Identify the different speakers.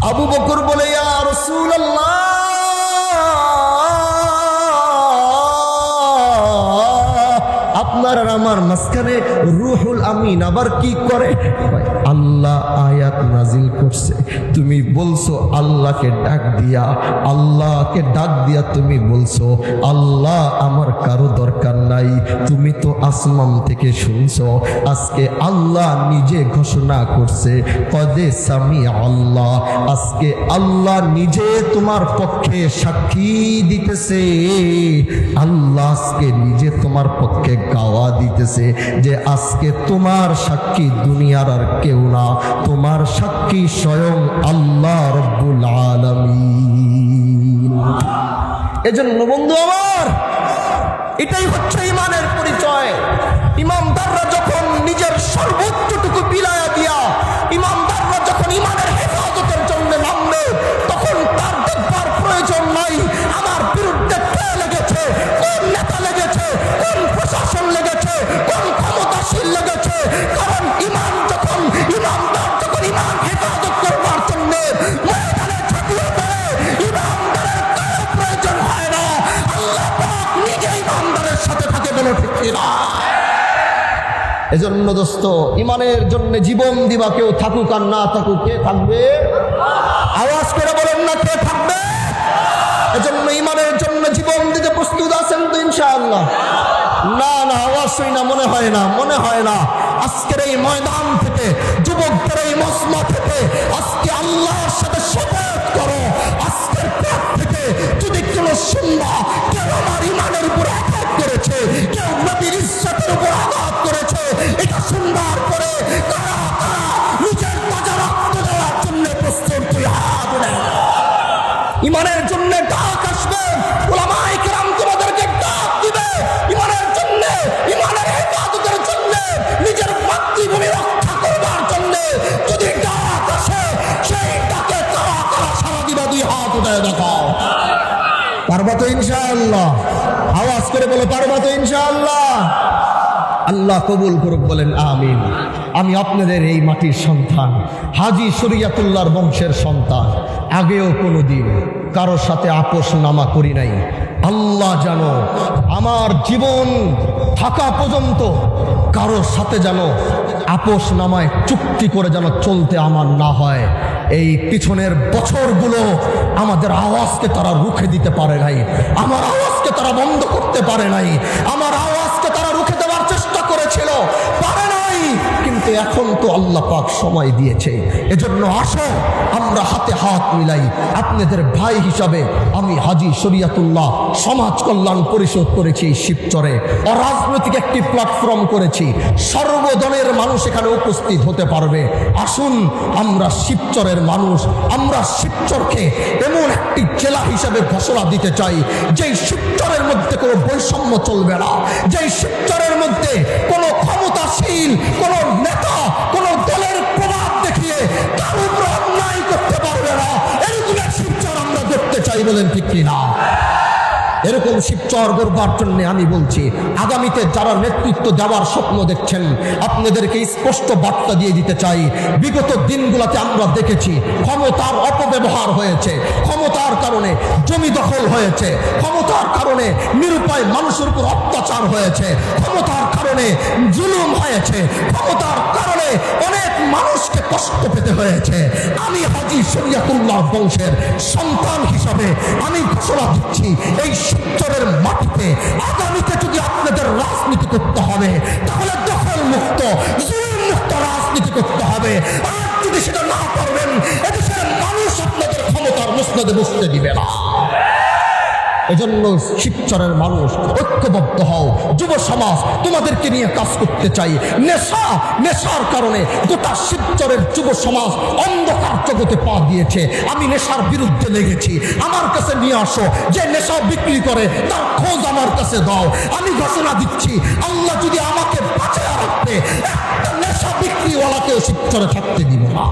Speaker 1: আবু বকর বলে, ইয়া রাসূলুল্লাহ, আপনার আর আমার মাঝখানে রুহুল আমিন আবার কি করে? আল্লাহ আয়াত নাজিল করছে, তুমি বলছো আল্লাহকে ডাক দিয়া তুমি বলছো আল্লাহ আমার কারো দরকার নাই। তুমি তো আসমান থেকে শুনছো, আজকে আল্লাহ নিজে ঘোষণা করছে কদে সামি আল্লাহ, আজকে আল্লাহ নিজে তোমার পক্ষে সাক্ষী দিতেছে। আল্লাহ আজকে নিজে তোমার পক্ষে গাওয়া দিতেছে যে আজকে তোমার সাক্ষী দুনিয়ার আর কেউ না, তোমার সাক্ষী স্বয়ং আল্লাহ রব্বুল আলামিন। এজন্য বন্ধু আমার, এটাই হচ্ছে ইমানের পরিচয়। ইমানদাররা যখন নিজের সর্বোচ্চটুকু বিলায়া দিয়া, ইমানদাররা যখন ইমানের হেফাজতের জন্য নামবে, তখন তার দেখবার প্রয়োজন নাই আমার বিরুদ্ধে কে লেগেছে, কোন নেতা লেগেছে, কোন প্রশাসন লেগেছে, কোন ক্ষমতাশীল লেগেছে। কারণ ইমানদার যখন ইমান হেফাজত করবার জন্য ময়দানে ঝাঁপিয়ে পড়ে, ইমানদারের কারো প্রয়োজন হয় না, আল্লাহ পাক নিজে ইমানদারের সাথে থাকে। বলে ঠিক কিনা? এজন্য দোস্ত, ইমানের জন্য জীবন দিবা, কেউ থাকুক আর না থাকুক, কে থাকবে? আওয়াজ করে বলেন না, কে থাকবে? এজন্য ইমানের জন্য জীবন দিতে প্রস্তুত আছেন তো ইনশাআল্লাহ? না না, আওয়াজ শুই না, মনে হয় না। আজকের এই ময়দান থেকে, যুবকদের এই মজমা থেকে আজকে আল্লাহর সাথে শপথ করো, আজকের পর থেকে যদি কেউ শুনবা কেউ আমার ইমানের উপর আঘাত করেছে, কেউ নবীর ইজ্জতের উপর আঘাত করেছে, এটা শুনবার পরে কারা নিজের তাজা রক্ত দেওয়ার জন্য প্রস্তুত? তুই হাত উঠাও। ইমানের জন্য ডাক আসবে, উলামায়ে কেরাম তোমাদেরকে ডাক দিবে ইমানের জন্য, ইমানের হেফাজতের জন্য, নিজের মাতৃভূমি রক্ষা করবার জন্য। যদি ডাক আসে, সেই ডাকে কারা কারা সাড়া দিবা? দুই হাত উঠায় দেখাও। পারবা তো ইনশাআল্লাহ? আওয়াজ করে বলো, পারবা তো ইনশাআল্লাহ? আল্লাহ কবুল করুক, বলেন আমিন। আমি আপনাদের এই মাটির সন্তান, হাজী শরিয়াতুল্লাহর বংশের সন্তান। আগেও কোনোদিন কারোর সাথে আপোষ নামা করি নাই। আল্লাহ জানো, আমার জীবন থাকা পর্যন্ত কারোর সাথে যেন আপোষ নামায় চুক্তি করে যেন চলতে আমার না হয়। এই পিছনের বছরগুলো আমাদের আওয়াজকে তারা রুখে দিতে পারে নাই, আমার আওয়াজকে তারা বন্ধ করতে পারে নাই, আমার আওয়াজকে তারা রুখে দেওয়ার চেষ্টা করেছিল, পারে নাই। কিন্তু এখন তো আল্লাহ পাক সময় দিয়েছে, এজন্য আসো আমরা হাতে হাত মিলাই। আপনাদের ভাই হিসাবে আমি হাজী শরিয়াতুল্লাহ সমাজ কল্যাণ পরিষদ করেছি শিবচরে, অরাজনৈতিক একটি প্ল্যাটফর্ম করেছি, সর্বদলের মানুষ এখানে উপস্থিত হতে পারবে। আসুন আমরা শিবচরের মানুষ, আমরা শিবচরকে এমন একটি জেলা হিসাবে ঘোষণা দিতে চাই যেই শিবচরের মধ্যে কোনো বৈষম্য চলবে না, যেই শিবচরের মধ্যে কোনো ক্ষমতাশীল কোনো নেতা কোনো দলের প্রভাব দেখিয়ে তার উপর অন্যায় করতে পারবে না। এরকম এক শিবচর আমরা দেখতে চাই। বলেন ঠিক কিনা? এরকম শিবচর গড়বার জন্য আমি বলছি, আগামীতে যারা নেতৃত্ব দেওয়ার স্বপ্ন দেখছেন, আপনাদেরকে স্পষ্ট বার্তা দিয়ে দিতে চাই। বিগত দিনগুলোতে আমরা দেখেছি ক্ষমতার অপব্যবহার হয়েছে, ক্ষমতার কারণে জমি দখল হয়েছে, ক্ষমতার কারণে নিরুপায় মানুষের উপর অত্যাচার হয়েছে, ক্ষমতার কারণে জুলুম হয়েছে, ক্ষমতার কারণে অনেক মানুষকে কষ্ট পেতে হয়েছে। আমি হাজী শরিয়াতুল্লাহ বংশের সন্তান হিসাবে আমি ঘোষণা দিচ্ছি, এই শিবচরের মাটিতে আগামীতে যদি আপনাদের রাজনীতি করতে হবে, তাহলে দখল মুক্ত জুলুম মুক্ত রাজনীতি করতে হবে। আর যদি সেটা না পারবেন, এদেশের মানুষ আপনাদের ক্ষমতার মসনদে বসতে দিবে না। এজন্য শিবচরের মানুষ ঐক্যবদ্ধ হও, যুব সমাজ তোমাদেরকে নিয়ে কাজ করতে চাই। নেশার কারণে গোটা শিবচরের যুব সমাজ অন্ধকার জগতে পা দিয়েছে। আমি নেশার বিরুদ্ধে লেগেছি, আমার কাছে নিয়ে আসো, যে নেশা বিক্রি করে তার খোঁজ আমার কাছে দাও। আমি ঘোষণা দিচ্ছি, আল্লাহ যদি আমাকে বাঁচিয়ে রাখতে, একটা নেশা বিক্রিওয়ালাকেও শিবচরে থাকতে দিব না।